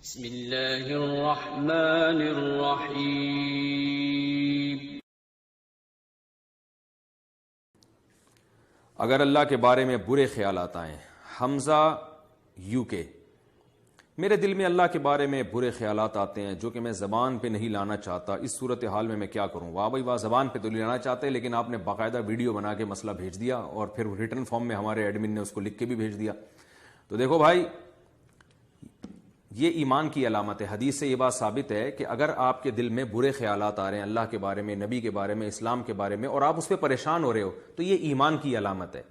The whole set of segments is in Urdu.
بسم اللہ الرحمن الرحیم۔ اگر اللہ کے بارے میں برے خیالات آئیں، حمزہ یو کے، میرے دل میں اللہ کے بارے میں برے خیالات آتے ہیں جو کہ میں زبان پہ نہیں لانا چاہتا، اس صورتحال میں کیا کروں؟ واہ بھائی واہ، زبان پہ تو نہیں لانا چاہتے لیکن آپ نے باقاعدہ ویڈیو بنا کے مسئلہ بھیج دیا اور پھر ریٹن فارم میں ہمارے ایڈمن نے اس کو لکھ کے بھی بھیج دیا۔ تو دیکھو بھائی، یہ ایمان کی علامت ہے۔ حدیث سے یہ بات ثابت ہے کہ اگر آپ کے دل میں برے خیالات آ رہے ہیں اللہ کے بارے میں، نبی کے بارے میں، اسلام کے بارے میں، اور آپ اس پہ پریشان ہو رہے ہو، تو یہ ایمان کی علامت ہے۔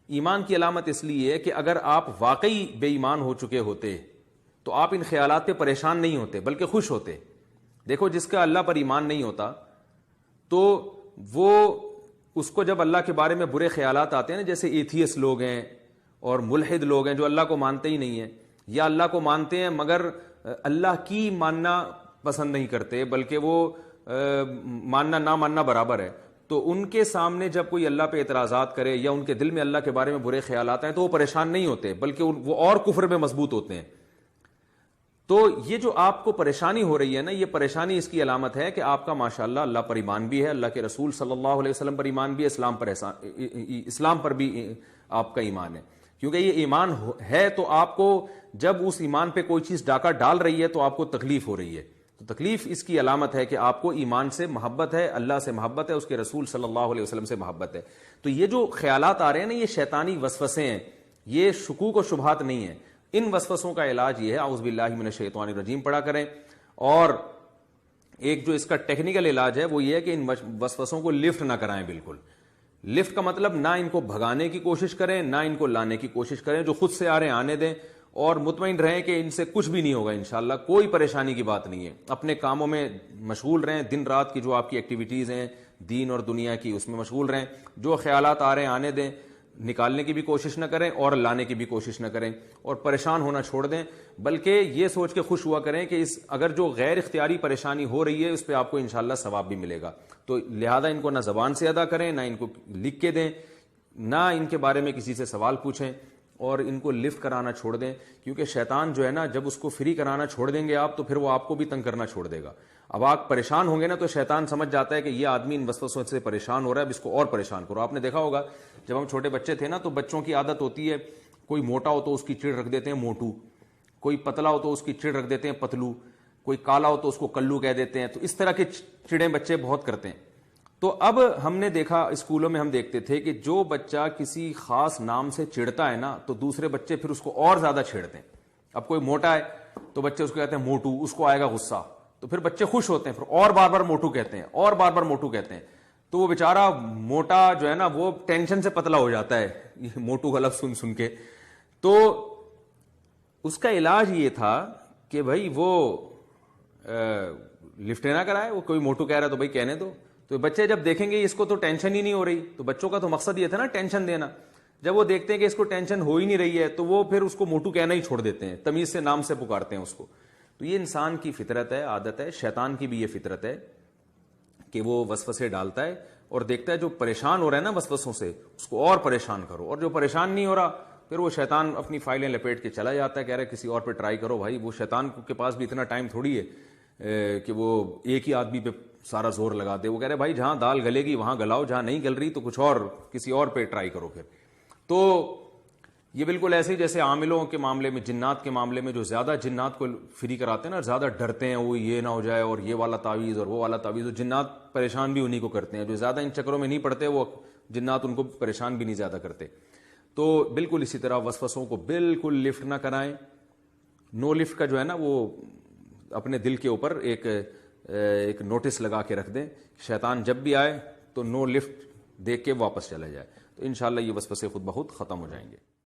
ایمان کی علامت اس لیے ہے کہ اگر آپ واقعی بے ایمان ہو چکے ہوتے تو آپ ان خیالات پہ پریشان نہیں ہوتے بلکہ خوش ہوتے۔ دیکھو، جس کا اللہ پر ایمان نہیں ہوتا تو وہ اس کو جب اللہ کے بارے میں برے خیالات آتے ہیں نا، جیسے ایتھیس لوگ ہیں اور ملحد لوگ ہیں جو اللہ کو مانتے ہی نہیں ہیں، یا اللہ کو مانتے ہیں مگر اللہ کی ماننا پسند نہیں کرتے بلکہ وہ ماننا نہ ماننا برابر ہے، تو ان کے سامنے جب کوئی اللہ پہ اعتراضات کرے یا ان کے دل میں اللہ کے بارے میں برے خیالات ہیں تو وہ پریشان نہیں ہوتے بلکہ وہ اور کفر میں مضبوط ہوتے ہیں۔ تو یہ جو آپ کو پریشانی ہو رہی ہے نا، یہ پریشانی اس کی علامت ہے کہ آپ کا ماشاءاللہ اللہ پر ایمان بھی ہے، اللہ کے رسول صلی اللہ علیہ وسلم پر ایمان بھی ہے، اسلام پر بھی آپ کا ایمان ہے۔ کیونکہ یہ ایمان ہے تو آپ کو جب اس ایمان پہ کوئی چیز ڈاکہ ڈال رہی ہے تو آپ کو تکلیف ہو رہی ہے، تو تکلیف اس کی علامت ہے کہ آپ کو ایمان سے محبت ہے، اللہ سے محبت ہے، اس کے رسول صلی اللہ علیہ وسلم سے محبت ہے۔ تو یہ جو خیالات آ رہے ہیں نا، یہ شیطانی وسوسے ہیں، یہ شکوک و شبہات نہیں ہیں۔ ان وسوسوں کا علاج یہ ہے اعوذ باللہ من الشیطان الرجیم پڑھا کریں، اور ایک جو اس کا ٹیکنیکل علاج ہے وہ یہ ہے کہ ان وسوسوں کو لفٹ نہ کرائیں۔ بالکل لفٹ کا مطلب نہ ان کو بھگانے کی کوشش کریں نہ ان کو لانے کی کوشش کریں، جو خود سے آ رہے ہیں آنے دیں، اور مطمئن رہیں کہ ان سے کچھ بھی نہیں ہوگا انشاءاللہ، کوئی پریشانی کی بات نہیں ہے۔ اپنے کاموں میں مشغول رہیں، دن رات کی جو آپ کی ایکٹیویٹیز ہیں دین اور دنیا کی، اس میں مشغول رہیں، جو خیالات آ رہے ہیں آنے دیں، نکالنے کی بھی کوشش نہ کریں اور لانے کی بھی کوشش نہ کریں، اور پریشان ہونا چھوڑ دیں، بلکہ یہ سوچ کے خوش ہوا کریں کہ اگر جو غیر اختیاری پریشانی ہو رہی ہے اس پہ آپ کو انشاءاللہ ثواب بھی ملے گا۔ تو لہذا ان کو نہ زبان سے ادا کریں، نہ ان کو لکھ کے دیں، نہ ان کے بارے میں کسی سے سوال پوچھیں، اور ان کو لفٹ کرانا چھوڑ دیں، کیونکہ شیطان جو ہے نا، جب اس کو فری کرانا چھوڑ دیں گے آپ تو پھر وہ آپ کو بھی تنگ کرنا چھوڑ دے گا۔ اب آپ پریشان ہوں گے نا تو شیطان سمجھ جاتا ہے کہ یہ آدمی ان وسوسوں سے پریشان ہو رہا ہے، اب اس کو اور پریشان کرو۔ آپ نے دیکھا ہوگا جب ہم چھوٹے بچے تھے نا تو بچوں کی عادت ہوتی ہے، کوئی موٹا ہو تو اس کی چڑ رکھ دیتے ہیں موٹو، کوئی پتلا ہو تو اس کی چڑ رکھ دیتے ہیں پتلو، کوئی کالا ہو تو اس کو کلو کہہ دیتے ہیں، تو اس طرح کے چڑیں بچے بہت کرتے ہیں۔ تو اب ہم نے دیکھا اسکولوں میں ہم دیکھتے تھے کہ جو بچہ کسی خاص نام سے چڑھتا ہے نا تو دوسرے بچے پھر اس کو اور زیادہ چھیڑتے ہیں۔ اب کوئی موٹا ہے تو بچے اس کو کہتے ہیں موٹو، اس کو آئے گا غصہ، تو پھر بچے خوش ہوتے ہیں، پھر اور بار بار موٹو کہتے ہیں اور بار بار موٹو کہتے ہیں، تو وہ بیچارہ موٹا جو ہے نا وہ ٹینشن سے پتلا ہو جاتا ہے یہ موٹو کا لفظ سن کے۔ تو اس کا علاج یہ تھا کہ بھائی وہ لفٹ نہ کرائے، وہ کوئی موٹو کہہ رہا ہے تو بھائی کہنے دو۔ تو بچے جب دیکھیں گے اس کو تو ٹینشن ہی نہیں ہو رہی، تو بچوں کا تو مقصد یہ تھا نا ٹینشن دینا، جب وہ دیکھتے ہیں کہ اس کو ٹینشن ہو ہی نہیں رہی ہے تو وہ پھر اس کو موٹو کہنا ہی چھوڑ دیتے ہیں، تمیز سے نام سے پکارتے ہیں اس کو۔ تو یہ انسان کی فطرت ہے، عادت ہے، شیطان کی بھی یہ فطرت ہے کہ وہ وسوسے ڈالتا ہے اور دیکھتا ہے جو پریشان ہو رہا ہے نا وسوسوں سے اس کو اور پریشان کرو، اور جو پریشان نہیں ہو رہا پھر وہ شیطان اپنی فائلیں لپیٹ کے چلا جاتا ہے، کہہ رہا ہے کسی اور پہ ٹرائی کرو۔ بھائی وہ شیطان کے پاس بھی اتنا ٹائم تھوڑی ہے کہ وہ ایک ہی آدمی پہ سارا زور لگا دے، وہ کہہ رہے بھائی جہاں دال گلے گی وہاں گلاؤ، جہاں نہیں گل رہی تو کچھ اور کسی اور پہ ٹرائی کرو پھر۔ تو یہ بالکل ایسے ہی جیسے عاملوں کے معاملے میں، جنات کے معاملے میں جو زیادہ جنات کو فری کراتے ہیں نا، زیادہ ڈرتے ہیں وہ یہ نہ ہو جائے اور یہ والا تعویذ اور وہ والا تعویذ، اور جنات پریشان بھی انہی کو کرتے ہیں، جو زیادہ ان چکروں میں نہیں پڑتے وہ جنات ان کو پریشان بھی نہیں زیادہ کرتے۔ تو بالکل اسی طرح وسوسوں کو بالکل لفٹ نہ کرائیں۔ نو لفٹ کا جو ہے نا وہ اپنے دل کے اوپر ایک نوٹس لگا کے رکھ دیں، شیطان جب بھی آئے تو نو لفٹ دیکھ کے واپس چلا جائے، تو انشاءاللہ یہ وسوسے خود بخود ختم ہو جائیں گے۔